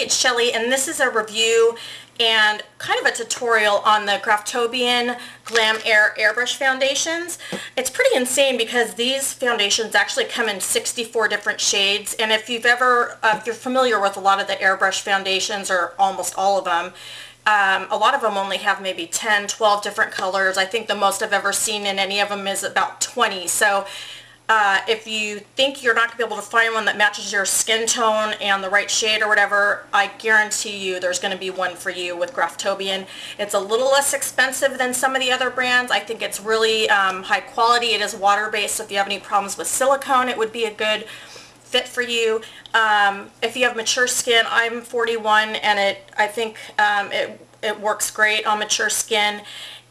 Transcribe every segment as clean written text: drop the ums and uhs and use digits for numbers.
it's Shelly, and this is a review and kind of a tutorial on the Graftobian Glamaire Airbrush foundations. It's pretty insane because these foundations actually come in 64 different shades, and if you're familiar with a lot of the airbrush foundations, or almost all of them, a lot of them only have maybe 10, 12 different colors. I think the most I've ever seen in any of them is about 20. So if you think you're not going to be able to find one that matches your skin tone and the right shade or whatever, I guarantee you there's going to be one for you with Graftobian. It's a little less expensive than some of the other brands. I think it's really high quality. It is water-based, so if you have any problems with silicone, it would be a good fit for you. If you have mature skin, I'm 41, and I think it works great on mature skin.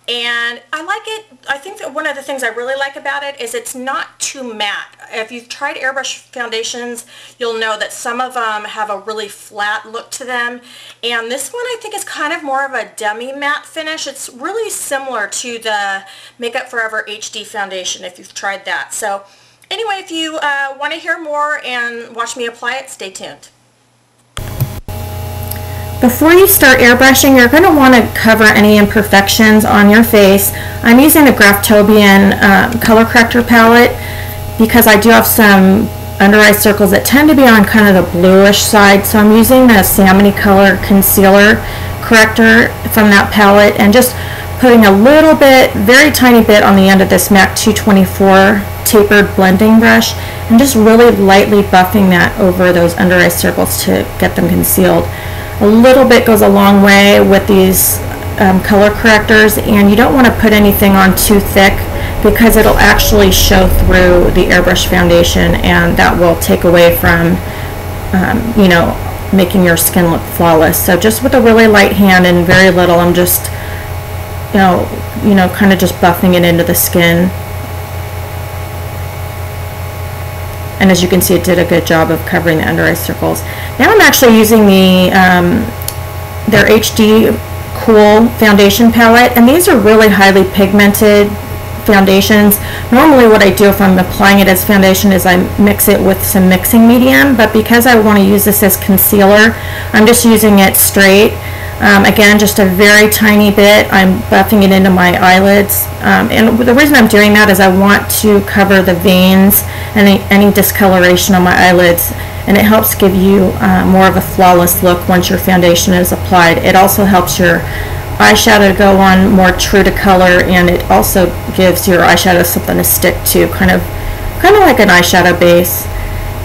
And I like it. I think that one of the things I really like about it is it's not too matte. If you've tried airbrush foundations, you'll know that some of them have a really flat look to them. And this one I think is kind of more of a demi-matte finish. It's really similar to the Makeup Forever HD foundation if you've tried that. So anyway, if you want to hear more and watch me apply it, stay tuned. Before you start airbrushing, you're going to want to cover any imperfections on your face. I'm using the Graftobian color corrector palette because I do have some under eye circles that tend to be on kind of the bluish side, so I'm using the salmony color concealer corrector from that palette and just putting a little bit, very tiny bit on the end of this MAC 224 tapered blending brush and just really lightly buffing that over those under eye circles to get them concealed. A little bit goes a long way with these color correctors, and you don't want to put anything on too thick because it'll actually show through the airbrush foundation, and that will take away from you know, making your skin look flawless. So just with a really light hand and very little, I'm just you know kind of just buffing it into the skin. And as you can see, it did a good job of covering the under eye circles. Now I'm actually using their HD Cool foundation palette, and these are really highly pigmented foundations. Normally what I do if I'm applying it as foundation is I mix it with some mixing medium, but because I want to use this as concealer, I'm just using it straight. Again, just a very tiny bit. I'm buffing it into my eyelids, and the reason I'm doing that is I want to cover the veins and any discoloration on my eyelids, and it helps give you more of a flawless look once your foundation is applied. It also helps your eyeshadow to go on more true to color, and it also gives your eyeshadow something to stick to, kind of like an eyeshadow base.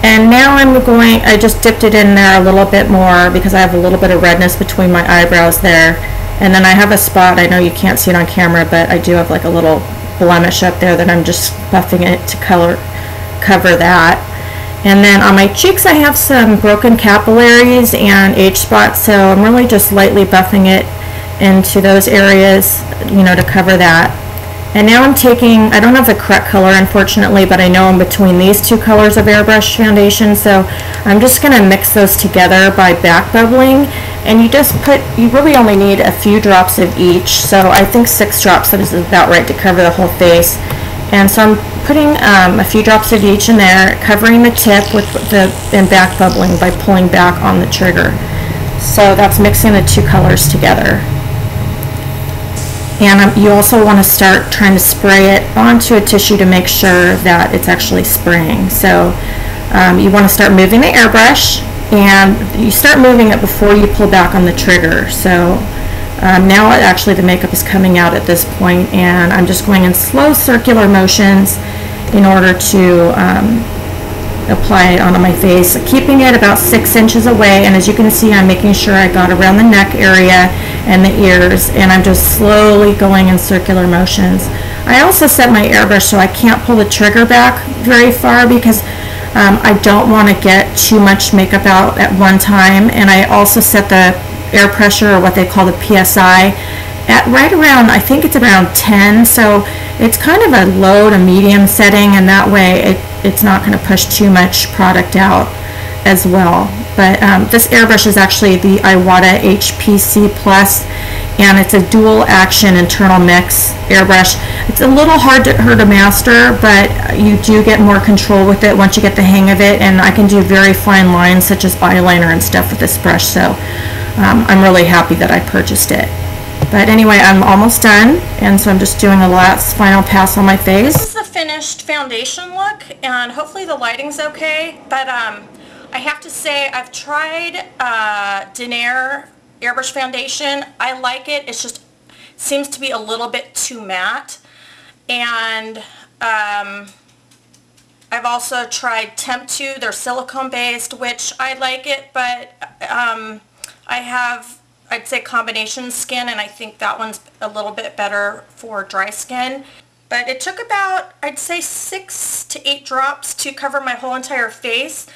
And now I just dipped it in there a little bit more because I have a little bit of redness between my eyebrows there. And then I have a spot, I know you can't see it on camera, but I do have like a little blemish up there that I'm just buffing it to cover that. And then on my cheeks I have some broken capillaries and age spots, so I'm really just lightly buffing it into those areas, you know, to cover that. And now I'm taking, I don't have the correct color unfortunately, but I know I'm between these two colors of airbrush foundation, so I'm just going to mix those together by back bubbling. And you really only need a few drops of each, so I think 6 drops is about right to cover the whole face. And so I'm putting a few drops of each in there, covering the tip and back bubbling by pulling back on the trigger. So that's mixing the two colors together. And you also want to start trying to spray it onto a tissue to make sure that it's actually spraying. So you want to start moving the airbrush, and you start moving it before you pull back on the trigger. So now actually the makeup is coming out at this point, and I'm just going in slow circular motions in order to apply it onto my face, keeping it about 6 inches away. And as you can see, I'm making sure I got around the neck area and the ears, and I'm just slowly going in circular motions. I also set my airbrush so I can't pull the trigger back very far because I don't want to get too much makeup out at one time. And I also set the air pressure, or what they call the PSI, at right around, I think it's around 10, so it's kind of a low to medium setting, and that way it's not going to push too much product out as well. But this airbrush is actually the Iwata HPC Plus, and it's a dual action internal mix airbrush. It's a little hard for her to master, but you do get more control with it once you get the hang of it, and I can do very fine lines such as eyeliner and stuff with this brush, so I'm really happy that I purchased it. But anyway, I'm almost done, and so I'm just doing a last final pass on my face. This is the finished foundation look, and hopefully the lighting's okay, but I have to say I've tried Glamaire Airbrush Foundation. I like it. It's just seems to be a little bit too matte. And I've also tried Temp 2. They're silicone based, which I like it, but I have, I'd say, combination skin, and I think that one's a little bit better for dry skin. But it took about, I'd say, 6 to 8 drops to cover my whole entire face.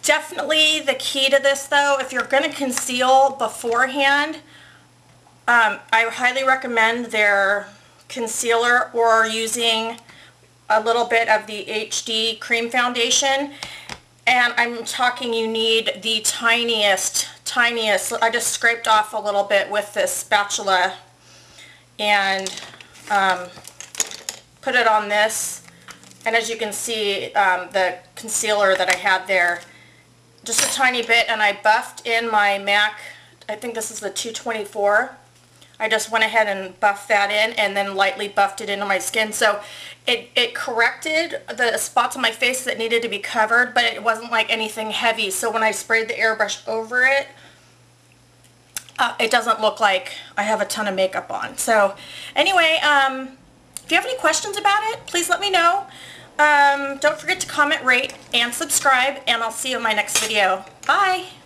Definitely the key to this, though, if you're going to conceal beforehand, I highly recommend their concealer or using a little bit of the HD cream foundation. And I'm talking, you need the tiniest. I just scraped off a little bit with this spatula and put it on this. And as you can see, the concealer that I had there, just a tiny bit, and I buffed in my MAC, I think this is the 224. I just went ahead and buffed that in and then lightly buffed it into my skin. So it corrected the spots on my face that needed to be covered, but it wasn't like anything heavy. So when I sprayed the airbrush over it, it doesn't look like I have a ton of makeup on. So anyway, if you have any questions about it, please let me know. Don't forget to comment, rate, and subscribe, and I'll see you in my next video. Bye!